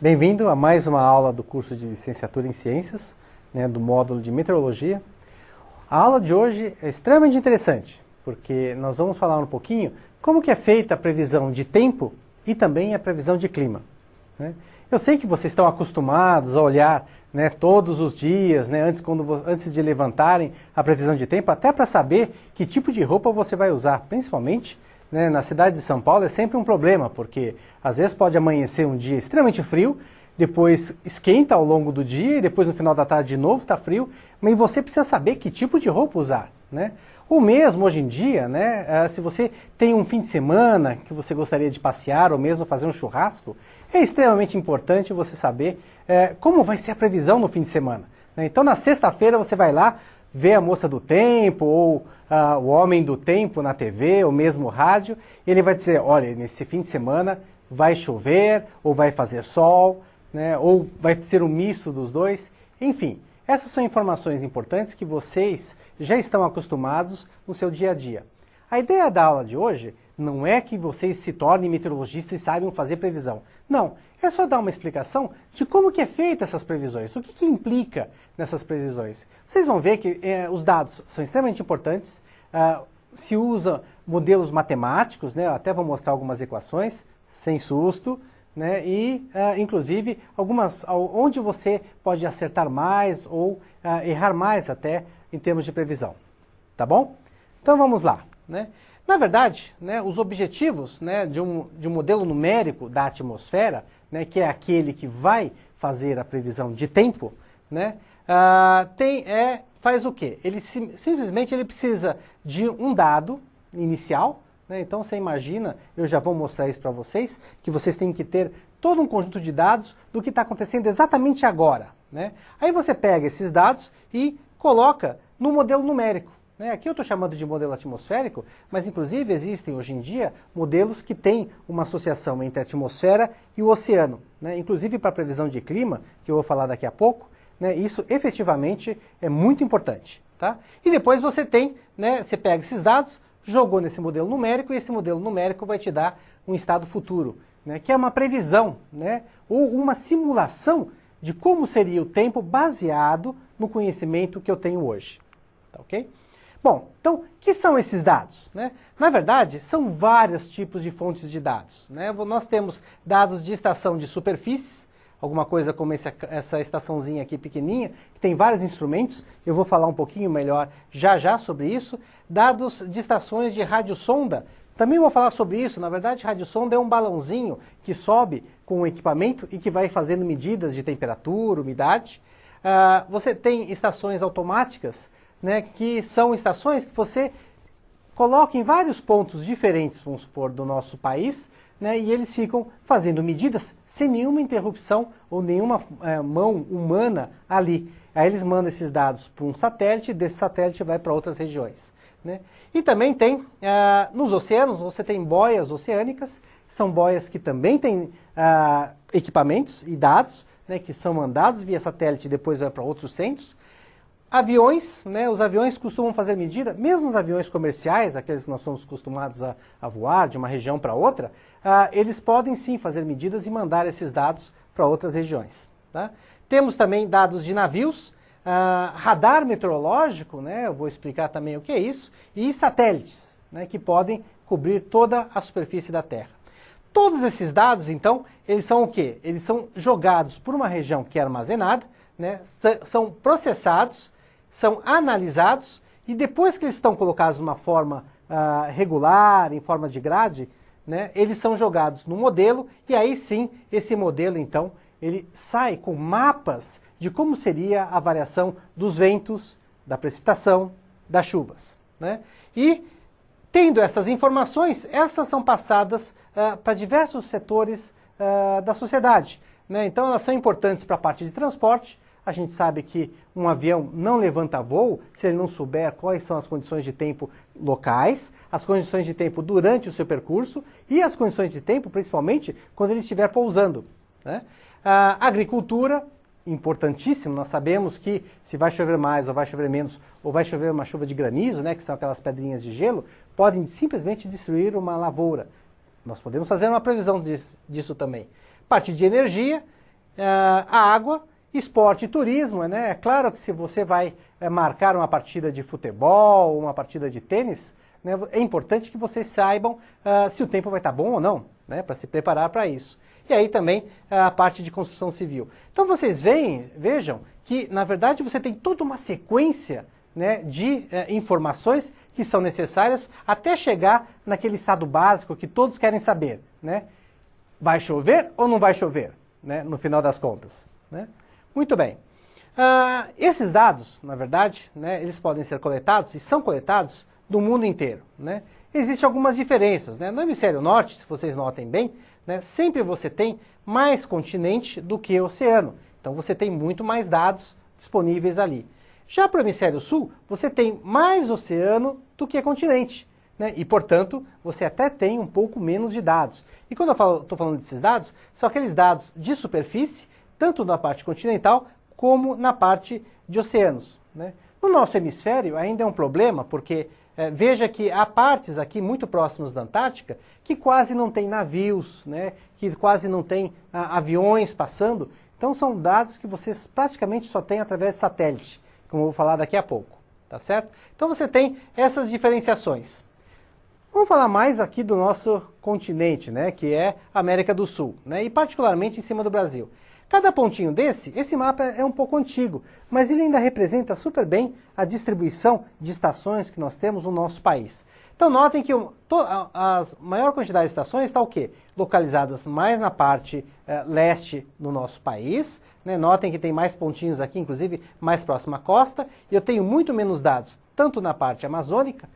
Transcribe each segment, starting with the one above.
Bem-vindo a mais uma aula do curso de Licenciatura em Ciências, do módulo de Meteorologia. A aula de hoje é extremamente interessante, porque nós vamos falar um pouquinho como que é feita a previsão de tempo e também a previsão de clima. Eu sei que vocês estão acostumados a olhar todos os dias, antes de levantarem a previsão de tempo, até para saber que tipo de roupa você vai usar, principalmente na cidade de São Paulo é sempre um problema, porque às vezes pode amanhecer um dia extremamente frio, depois esquenta ao longo do dia e depois no final da tarde de novo está frio, mas você precisa saber que tipo de roupa usar. Ou mesmo hoje em dia, se você tem um fim de semana que você gostaria de passear ou mesmo fazer um churrasco, é extremamente importante você saber como vai ser a previsão no fim de semana. Então na sexta-feira você vai lá, vê a moça do tempo ou o homem do tempo na TV ou mesmo rádio, e ele vai dizer, olha, nesse fim de semana vai chover ou vai fazer sol, ou vai ser um misto dos dois, enfim. Essas são informações importantes que vocês já estão acostumados no seu dia a dia. A ideia da aula de hoje não é que vocês se tornem meteorologistas e saibam fazer previsão. Não, é só dar uma explicação de como que é feita essas previsões, o que implica nessas previsões. Vocês vão ver que os dados são extremamente importantes, se usa modelos matemáticos, até vou mostrar algumas equações, sem susto, e inclusive onde você pode acertar mais ou errar mais até em termos de previsão. Tá bom? Então vamos lá. Na verdade, os objetivos de um modelo numérico da atmosfera, que é aquele que vai fazer a previsão de tempo, faz o quê? Simplesmente ele precisa de um dado inicial. Então você imagina, eu já vou mostrar isso para vocês, que vocês têm que ter todo um conjunto de dados do que está acontecendo exatamente agora. Aí você pega esses dados e coloca no modelo numérico. Aqui eu estou chamando de modelo atmosférico, mas inclusive existem hoje em dia modelos que têm uma associação entre a atmosfera e o oceano. Inclusive para a previsão de clima, que eu vou falar daqui a pouco, isso efetivamente é muito importante. Tá? E depois você você pega esses dados, jogou nesse modelo numérico e esse modelo numérico vai te dar um estado futuro, que é uma previsão, ou uma simulação de como seria o tempo baseado no conhecimento que eu tenho hoje. Tá, ok? Bom, então, o que são esses dados? Na verdade, são vários tipos de fontes de dados. Nós temos dados de estação de superfícies, alguma coisa como essa estaçãozinha aqui pequenininha, que tem vários instrumentos, eu vou falar um pouquinho melhor já sobre isso. Dados de estações de radiosonda, também vou falar sobre isso. Na verdade, radiosonda é um balãozinho que sobe com o equipamento e que vai fazendo medidas de temperatura, umidade. Você tem estações automáticas, que são estações que você coloca em vários pontos diferentes, vamos supor, do nosso país, e eles ficam fazendo medidas sem nenhuma interrupção ou nenhuma mão humana ali. Aí eles mandam esses dados para um satélite, desse satélite vai para outras regiões. E também tem, nos oceanos, você tem boias oceânicas, são boias que também têm equipamentos e dados, que são mandados via satélite e depois vai para outros centros. Aviões, os aviões costumam fazer medida, mesmo os aviões comerciais, aqueles que nós somos acostumados a voar de uma região para outra, eles podem sim fazer medidas e mandar esses dados para outras regiões. Tá? Temos também dados de navios, radar meteorológico, eu vou explicar também o que é isso, e satélites, que podem cobrir toda a superfície da Terra. Todos esses dados, então, eles são o quê? Eles são jogados por uma região que é armazenada, são processados, são analisados e depois que eles estão colocados de uma forma regular, em forma de grade, eles são jogados no modelo e aí sim, esse modelo então, ele sai com mapas de como seria a variação dos ventos, da precipitação, das chuvas. E tendo essas informações, essas são passadas para diversos setores da sociedade. Então elas são importantes para a parte de transporte. A gente sabe que um avião não levanta voo se ele não souber quais são as condições de tempo locais, as condições de tempo durante o seu percurso e as condições de tempo, principalmente, quando ele estiver pousando. A agricultura, importantíssimo, nós sabemos que se vai chover mais ou vai chover menos, ou vai chover uma chuva de granizo, que são aquelas pedrinhas de gelo, podem simplesmente destruir uma lavoura. Nós podemos fazer uma previsão disso também. Parte de energia, a água, esporte e turismo, né? É claro que se você vai marcar uma partida de futebol, uma partida de tênis, né, é importante que vocês saibam se o tempo vai estar bom ou não, né, para se preparar para isso. E aí também a parte de construção civil. Então vocês vejam que, na verdade, você tem toda uma sequência, né, de informações que são necessárias até chegar naquele estado básico que todos querem saber, né? Vai chover ou não vai chover, né, no final das contas, né? Muito bem. Esses dados, na verdade, né, eles podem ser coletados e são coletados do mundo inteiro, né? Existem algumas diferenças, né? No hemisfério norte, se vocês notem bem, né, sempre você tem mais continente do que oceano. Então você tem muito mais dados disponíveis ali. Já para o hemisfério sul, você tem mais oceano do que continente, né? E, portanto, você até tem um pouco menos de dados. E quando eu estou falando desses dados, são aqueles dados de superfície, tanto na parte continental como na parte de oceanos, né? No nosso hemisfério ainda é um problema, porque veja que há partes aqui muito próximas da Antártica que quase não tem navios, né? Que quase não tem aviões passando. Então são dados que vocês praticamente só têm através de satélite, como eu vou falar daqui a pouco, tá certo? Então você tem essas diferenciações. Vamos falar mais aqui do nosso continente, né, que é a América do Sul, né, e particularmente em cima do Brasil. Cada pontinho esse mapa é um pouco antigo, mas ele ainda representa super bem a distribuição de estações que nós temos no nosso país. Então notem que a maior quantidade de estações está o quê? Localizadas mais na parte leste do nosso país, né? Notem que tem mais pontinhos aqui, inclusive mais próximo à costa, e eu tenho muito menos dados, tanto na parte amazônica,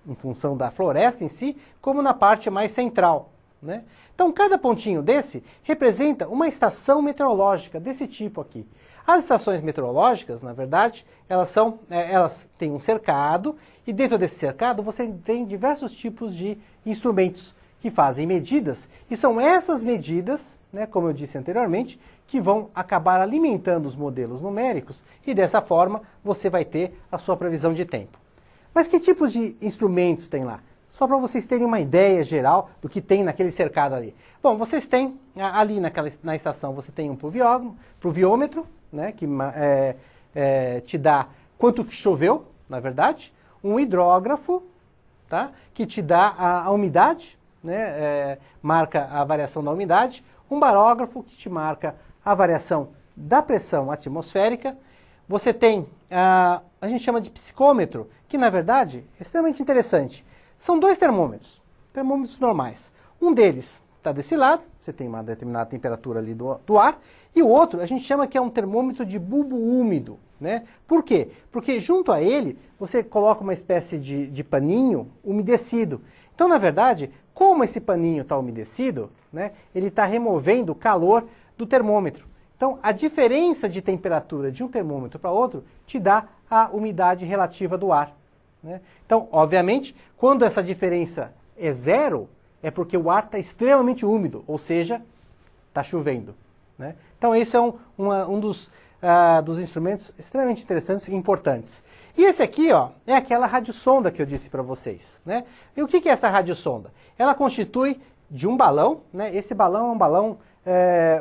em função da floresta em si, como na parte mais central, né? Então cada pontinho desse representa uma estação meteorológica desse tipo aqui. As estações meteorológicas, na verdade, elas têm um cercado, e dentro desse cercado você tem diversos tipos de instrumentos que fazem medidas, e são essas medidas, né, como eu disse anteriormente, que vão acabar alimentando os modelos numéricos, e dessa forma você vai ter a sua previsão de tempo. Mas que tipos de instrumentos tem lá? Só para vocês terem uma ideia geral do que tem naquele cercado ali. Bom, vocês têm ali na estação, você tem um pluviômetro, né, que te dá quanto que choveu, na verdade, um hidrógrafo, tá, que te dá a umidade, né, marca a variação da umidade, um barógrafo que te marca a variação da pressão atmosférica. Você tem, a gente chama de psicômetro, que na verdade é extremamente interessante. São dois termômetros normais. Um deles está desse lado, você tem uma determinada temperatura ali do ar, e o outro a gente chama que é um termômetro de bulbo úmido, né? Por quê? Porque junto a ele você coloca uma espécie de paninho umedecido. Então, na verdade, como esse paninho está umedecido, né, ele está removendo o calor do termômetro. Então, a diferença de temperatura de um termômetro para outro te dá a umidade relativa do ar, né? Então, obviamente, quando essa diferença é zero, é porque o ar está extremamente úmido, ou seja, está chovendo, né? Então, esse é um dos instrumentos extremamente interessantes e importantes. E esse aqui, ó, é aquela radiosonda que eu disse para vocês, né? E o que é essa radiosonda? Ela constitui de um balão, né? Esse balão é um balão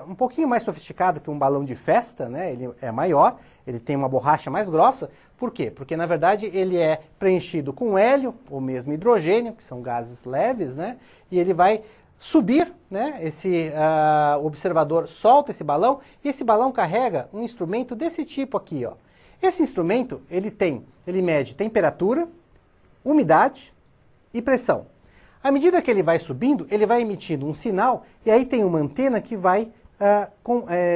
um pouquinho mais sofisticado que um balão de festa, né? Ele é maior, ele tem uma borracha mais grossa. Por quê? Porque, na verdade, ele é preenchido com hélio, ou mesmo hidrogênio, que são gases leves, né? E ele vai subir, né? O observador solta esse balão, e esse balão carrega um instrumento desse tipo aqui, ó. Esse instrumento, ele mede temperatura, umidade e pressão. À medida que ele vai subindo, ele vai emitindo um sinal, e aí tem uma antena que vai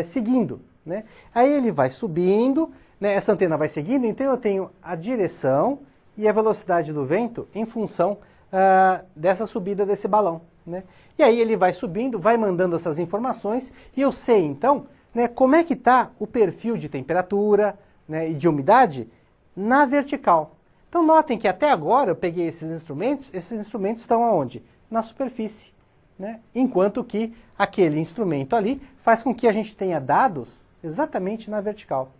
seguindo, né? Aí ele vai subindo, né? Essa antena vai seguindo, então eu tenho a direção e a velocidade do vento em função dessa subida desse balão, né? E aí ele vai subindo, vai mandando essas informações, e eu sei então, né, como é que está o perfil de temperatura, né, e de umidade na vertical. Então notem que até agora eu peguei esses instrumentos estão aonde? Na superfície, né? Enquanto que aquele instrumento ali faz com que a gente tenha dados exatamente na vertical,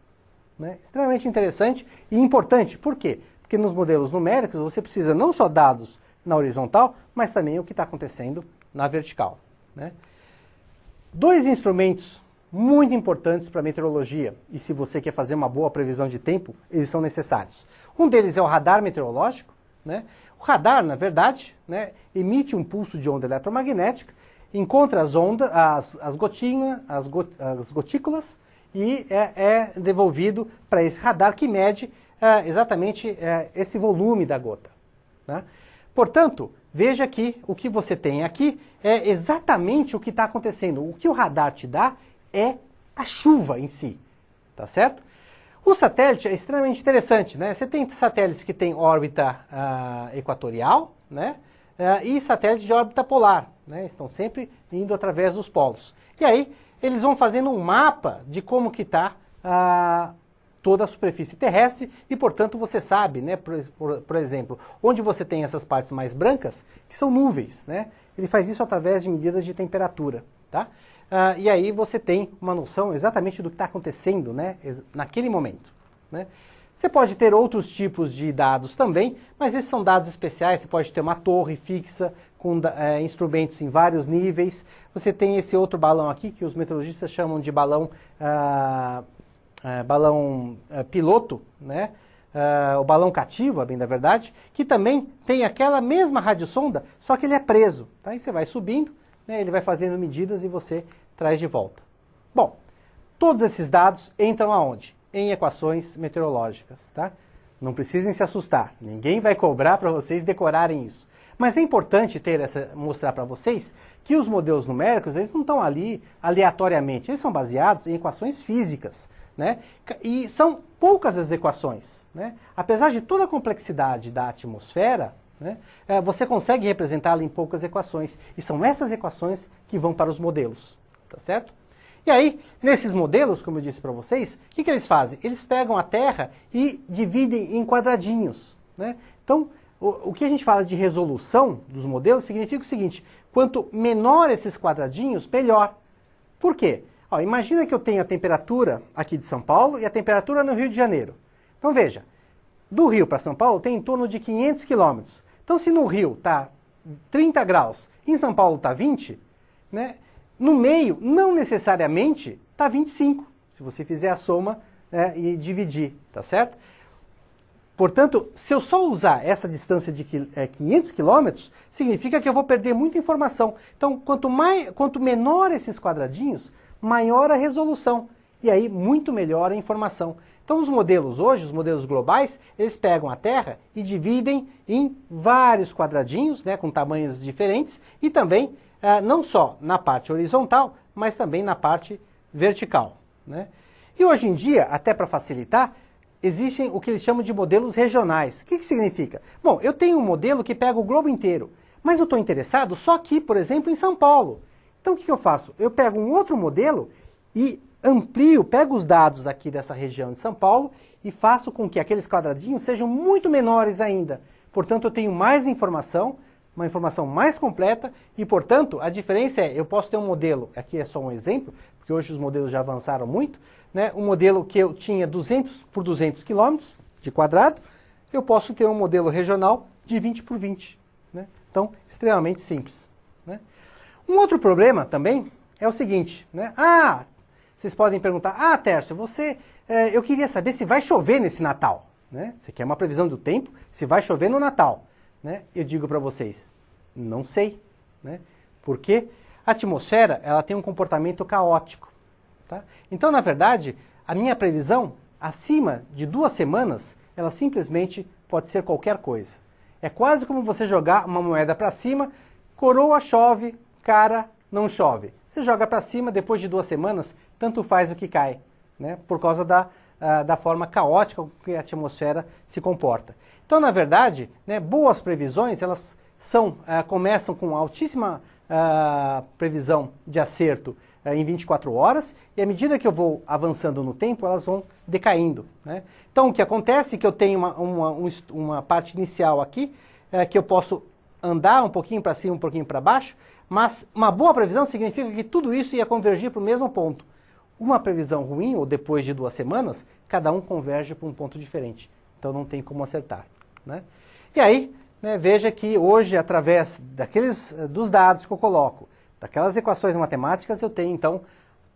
né? Extremamente interessante e importante. Por quê? Porque nos modelos numéricos você precisa não só dados na horizontal, mas também o que está acontecendo na vertical, né? Dois instrumentos muito importantes para a meteorologia, e se você quer fazer uma boa previsão de tempo, eles são necessários. Um deles é o radar meteorológico, né? O radar, na verdade, né, emite um pulso de onda eletromagnética, encontra as ondas, as gotinhas, as gotículas, e é devolvido para esse radar que mede exatamente esse volume da gota, né? Portanto, veja que o que você tem aqui é exatamente o que está acontecendo. O que o radar te dá é a chuva em si, tá certo? O satélite é extremamente interessante, né? Você tem satélites que têm órbita equatorial, né? E satélites de órbita polar, né? Estão sempre indo através dos polos. E aí, eles vão fazendo um mapa de como que está toda a superfície terrestre e, portanto, você sabe, né, por exemplo, onde você tem essas partes mais brancas, que são nuvens, né? Ele faz isso através de medidas de temperatura, tá? E aí você tem uma noção exatamente do que está acontecendo, né, naquele momento, né? Você pode ter outros tipos de dados também, mas esses são dados especiais. Você pode ter uma torre fixa com instrumentos em vários níveis. Você tem esse outro balão aqui, que os meteorologistas chamam de balão piloto, né? O balão cativo, a bem da verdade, que também tem aquela mesma radiosonda, só que ele é preso. Tá? Aí você vai subindo, né? Ele vai fazendo medidas e você traz de volta. Bom, todos esses dados entram aonde? Em equações meteorológicas, tá? Não precisem se assustar, ninguém vai cobrar para vocês decorarem isso. Mas é importante mostrar para vocês que os modelos numéricos, eles não estão ali aleatoriamente, eles são baseados em equações físicas, né? E são poucas as equações, né? Apesar de toda a complexidade da atmosfera, né, você consegue representá-la em poucas equações, e são essas equações que vão para os modelos, tá certo? E aí, nesses modelos, como eu disse para vocês, o que eles fazem? Eles pegam a Terra e dividem em quadradinhos, né? Então, o que a gente fala de resolução dos modelos significa o seguinte: quanto menor esses quadradinhos, melhor. Por quê? Ó, imagina que eu tenho a temperatura aqui de São Paulo e a temperatura no Rio de Janeiro. Então veja, do Rio para São Paulo tem em torno de 500 quilômetros. Então se no Rio está 30 graus e em São Paulo está 20, né, no meio não necessariamente está 25, se você fizer a soma, né, e dividir, tá certo? Portanto, se eu só usar essa distância de 500 quilômetros, significa que eu vou perder muita informação. Então, quanto menor esses quadradinhos, maior a resolução. E aí, muito melhor a informação. Então, os modelos hoje, os modelos globais, eles pegam a Terra e dividem em vários quadradinhos, né, com tamanhos diferentes, e também, não só na parte horizontal, mas também na parte vertical, né? E hoje em dia, até para facilitar, existem o que eles chamam de modelos regionais. O que significa? Bom, eu tenho um modelo que pega o globo inteiro, mas eu estou interessado só aqui, por exemplo, em São Paulo. Então o que eu faço? Eu pego um outro modelo e amplio, pego os dados aqui dessa região de São Paulo e faço com que aqueles quadradinhos sejam muito menores ainda. Portanto, eu tenho mais informação, uma informação mais completa e, portanto, a diferença é, eu posso ter um modelo, aqui é só um exemplo, porque hoje os modelos já avançaram muito, né? Um modelo que eu tinha 200 por 200 quilômetros de quadrado, eu posso ter um modelo regional de 20 por 20. Né? Então, extremamente simples. Né? Um outro problema também é o seguinte, né? Vocês podem perguntar, Tércio, eu queria saber se vai chover nesse Natal. Né? Você quer uma previsão do tempo, se vai chover no Natal. Né? Eu digo para vocês, não sei. Né? Porque a atmosfera ela tem um comportamento caótico. Tá? Então, na verdade, a minha previsão, acima de 2 semanas, ela simplesmente pode ser qualquer coisa. É quase como você jogar uma moeda para cima, coroa chove, cara não chove. Você joga para cima, depois de 2 semanas, tanto faz o que cai, né? Por causa da forma caótica com que a atmosfera se comporta. Então, na verdade, né, boas previsões, elas começam com altíssima previsão de acerto em 24 horas, e à medida que eu vou avançando no tempo, elas vão decaindo. Né? Então, o que acontece é que eu tenho uma parte inicial aqui, que eu posso andar um pouquinho para cima, um pouquinho para baixo, mas uma boa previsão significa que tudo isso ia convergir para o mesmo ponto. Uma previsão ruim, ou depois de 2 semanas, cada um converge para um ponto diferente. Então, não tem como acertar. Né? E aí, né, veja que hoje, através dos dados que eu coloco, daquelas equações matemáticas, eu tenho, então,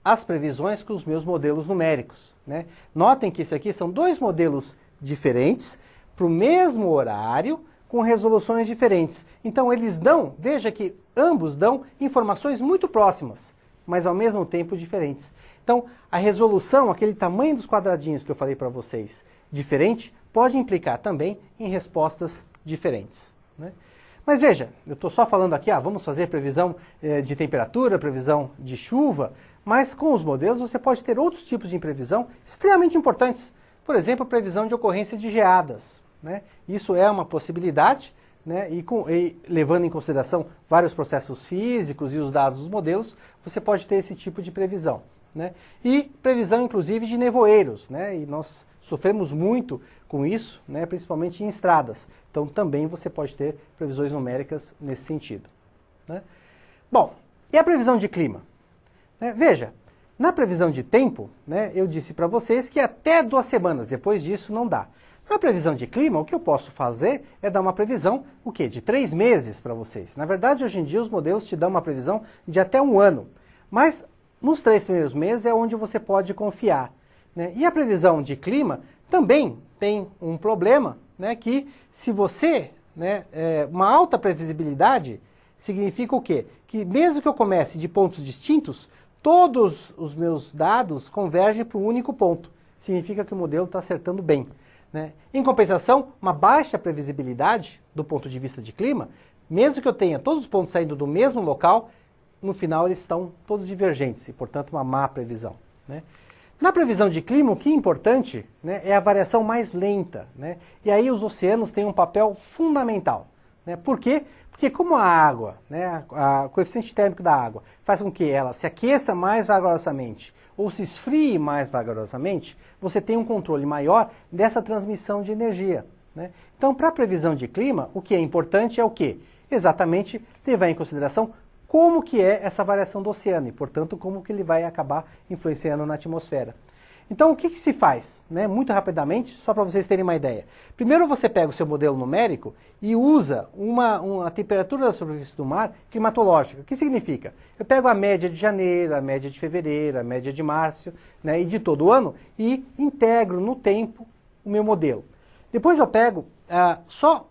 as previsões com os meus modelos numéricos, né? Notem que isso aqui são dois modelos diferentes, para o mesmo horário, com resoluções diferentes. Então eles dão, veja que ambos dão informações muito próximas, mas ao mesmo tempo diferentes. Então a resolução, aquele tamanho dos quadradinhos que eu falei para vocês, diferente, pode implicar também em respostas diferentes, né? Mas veja, eu estou só falando aqui, vamos fazer previsão de temperatura, previsão de chuva, mas com os modelos você pode ter outros tipos de previsão extremamente importantes. Por exemplo, previsão de ocorrência de geadas, né? Isso é uma possibilidade, né? E levando em consideração vários processos físicos e os dados dos modelos, você pode ter esse tipo de previsão, né? E previsão, inclusive, de nevoeiros, né? E nós sofremos muito com isso, né? Principalmente em estradas. Então, também você pode ter previsões numéricas nesse sentido, né? Bom, e a previsão de clima? Veja, na previsão de tempo, né, eu disse para vocês que até 2 semanas, depois disso não dá. Na previsão de clima, o que eu posso fazer é dar uma previsão, o quê? De 3 meses para vocês. Na verdade, hoje em dia, os modelos te dão uma previsão de até 1 ano. Mas nos 3 primeiros meses é onde você pode confiar, né? E a previsão de clima também tem um problema, né, que se você, né, uma alta previsibilidade significa o quê? Que mesmo que eu comece de pontos distintos, todos os meus dados convergem para um único ponto. Significa que o modelo está acertando bem, né? Em compensação, uma baixa previsibilidade do ponto de vista de clima, mesmo que eu tenha todos os pontos saindo do mesmo local, no final eles estão todos divergentes e, portanto, uma má previsão, né? Na previsão de clima, o que é importante, né, é a variação mais lenta, né? E aí os oceanos têm um papel fundamental, né? Por quê? Porque como a água, né, o coeficiente térmico da água faz com que ela se aqueça mais vagarosamente ou se esfrie mais vagarosamente, você tem um controle maior dessa transmissão de energia, né? Então, para a previsão de clima, o que é importante é o quê? Exatamente levar em consideração como que é essa variação do oceano e, portanto, como que ele vai acabar influenciando na atmosfera. Então, o que se faz? Né? Muito rapidamente, só para vocês terem uma ideia. Primeiro você pega o seu modelo numérico e usa uma temperatura da superfície do mar climatológica. O que significa? Eu pego a média de janeiro, a média de fevereiro, a média de março, né, e de todo o ano e integro no tempo o meu modelo. Depois eu pego só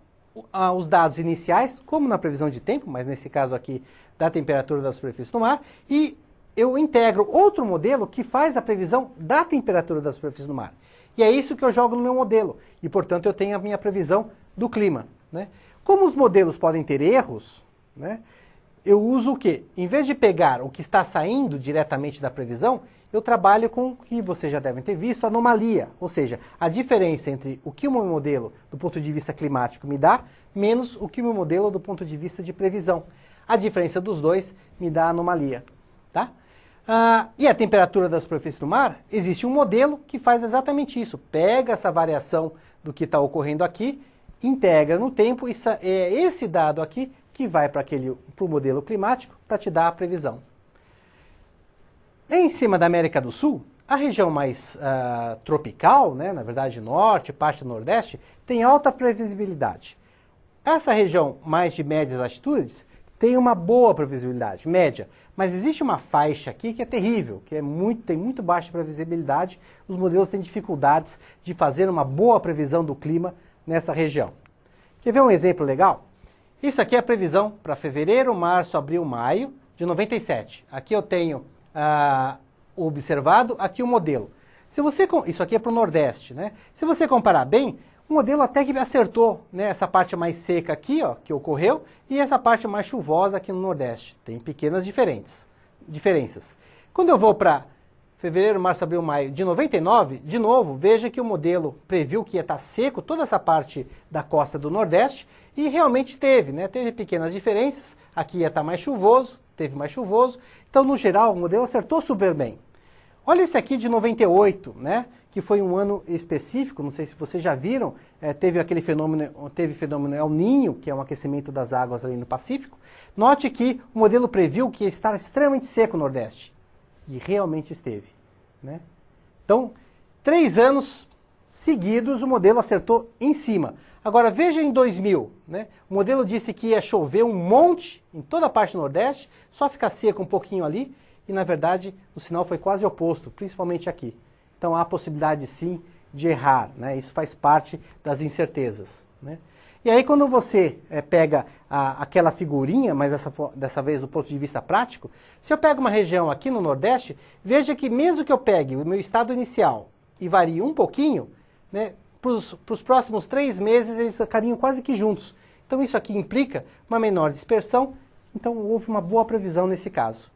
os dados iniciais, como na previsão de tempo, mas nesse caso aqui da temperatura da superfície do mar, e eu integro outro modelo que faz a previsão da temperatura da superfície do mar. E é isso que eu jogo no meu modelo. E, portanto, eu tenho a minha previsão do clima, né? Como os modelos podem ter erros, né, eu uso o quê? Em vez de pegar o que está saindo diretamente da previsão, eu trabalho com o que vocês já devem ter visto, anomalia. Ou seja, a diferença entre o que o meu modelo, do ponto de vista climático, me dá, menos o que o meu modelo, do ponto de vista de previsão. A diferença dos dois me dá anomalia, tá? E a temperatura da superfície do mar, existe um modelo que faz exatamente isso. Pega essa variação do que está ocorrendo aqui, integra no tempo, e é esse dado aqui que vai para o modelo climático para te dar a previsão. Em cima da América do Sul, a região mais tropical, né, na verdade norte, parte do nordeste, tem alta previsibilidade. Essa região mais de médias latitudes tem uma boa previsibilidade, média. Mas existe uma faixa aqui que é terrível, que tem muito baixa previsibilidade. Os modelos têm dificuldades de fazer uma boa previsão do clima nessa região. Quer ver um exemplo legal? Isso aqui é a previsão para fevereiro, março, abril, maio de 97. Aqui eu tenho o observado, aqui o modelo. Isso aqui é para o Nordeste, né? Se você comparar bem, o modelo até que acertou, né, essa parte mais seca aqui, ó, que ocorreu, e essa parte mais chuvosa aqui no Nordeste. Tem pequenas diferenças. Quando eu vou para fevereiro, março, abril, maio de 99, de novo, veja que o modelo previu que ia estar seco toda essa parte da costa do Nordeste, e realmente teve, né? Teve pequenas diferenças, aqui ia estar mais chuvoso, teve mais chuvoso, então no geral o modelo acertou super bem. Olha esse aqui de 98, né? Que foi um ano específico, não sei se vocês já viram, teve fenômeno El Niño, que é um aquecimento das águas ali no Pacífico. Note que o modelo previu que ia estar extremamente seco no Nordeste. E realmente esteve, né? Então, 3 anos seguidos o modelo acertou em cima. Agora veja em 2000, né? O modelo disse que ia chover um monte em toda a parte do Nordeste, só ficar seco um pouquinho ali, e na verdade o sinal foi quase oposto, principalmente aqui. Então há a possibilidade sim de errar, né? Isso faz parte das incertezas, né? E aí quando você pega aquela figurinha, mas dessa vez do ponto de vista prático, se eu pego uma região aqui no Nordeste, veja que mesmo que eu pegue o meu estado inicial e varie um pouquinho, né, para os próximos 3 meses eles caminham quase que juntos. Então isso aqui implica uma menor dispersão, então houve uma boa previsão nesse caso.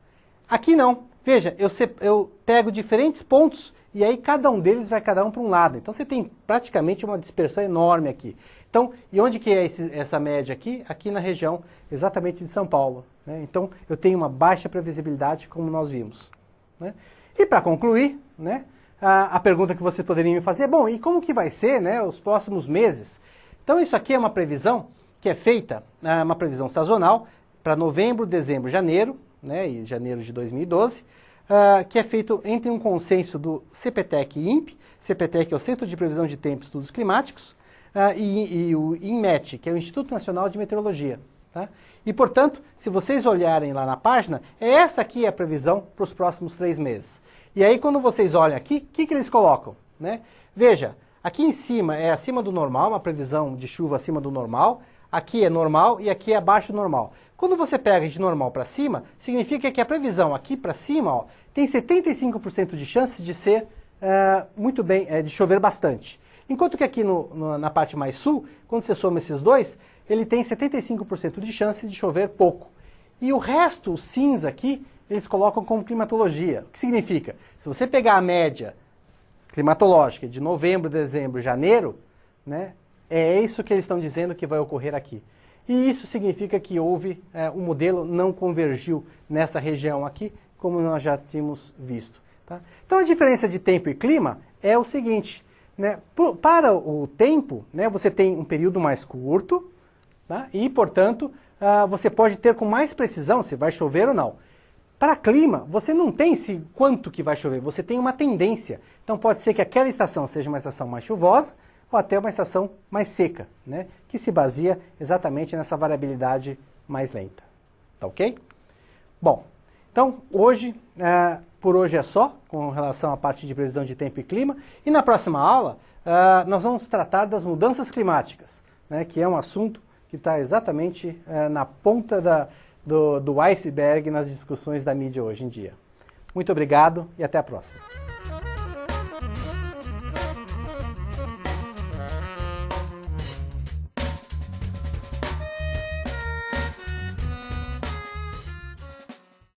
Aqui não. Veja, eu pego diferentes pontos e aí cada um deles vai cada um para um lado. Então você tem praticamente uma dispersão enorme aqui. Então, e onde que é essa média aqui? Aqui na região exatamente de São Paulo, né? Então eu tenho uma baixa previsibilidade, como nós vimos, né? E para concluir, né, a pergunta que vocês poderiam me fazer, bom, e como que vai ser, né, os próximos meses? Então isso aqui é uma previsão que é feita, uma previsão sazonal, para novembro, dezembro, janeiro, né, e janeiro de 2012, que é feito entre um consenso do CPTEC e INPE. CPTEC é o Centro de Previsão de Tempo e Estudos Climáticos, e o INMET, que é o Instituto Nacional de Meteorologia. Tá? E, portanto, se vocês olharem lá na página, essa aqui é a previsão para os próximos 3 meses. E aí, quando vocês olham aqui, o que eles colocam? Né? Veja, aqui em cima é acima do normal, uma previsão de chuva acima do normal, aqui é normal e aqui é abaixo do normal. Quando você pega de normal para cima, significa que a previsão aqui para cima, ó, tem 75% de chances de ser muito bem, de chover bastante. Enquanto que aqui na parte mais sul, quando você soma esses dois, ele tem 75% de chance de chover pouco. E o resto, o cinza aqui, eles colocam como climatologia. O que significa? Se você pegar a média climatológica de novembro, dezembro, janeiro, né, é isso que eles estão dizendo que vai ocorrer aqui. E isso significa que houve, o modelo não convergiu nessa região aqui, como nós já tínhamos visto. Tá? Então a diferença de tempo e clima é o seguinte, né? Para o tempo, né, você tem um período mais curto, tá? E, portanto, você pode ter com mais precisão se vai chover ou não. Para clima, você não tem quanto que vai chover, você tem uma tendência. Então pode ser que aquela estação seja uma estação mais chuvosa ou até uma estação mais seca, né? Que se baseia exatamente nessa variabilidade mais lenta. Tá ok? Bom, então por hoje é só com relação à parte de previsão de tempo e clima. E na próxima aula nós vamos tratar das mudanças climáticas, né? Que é um assunto que está exatamente na ponta do iceberg nas discussões da mídia hoje em dia. Muito obrigado e até a próxima.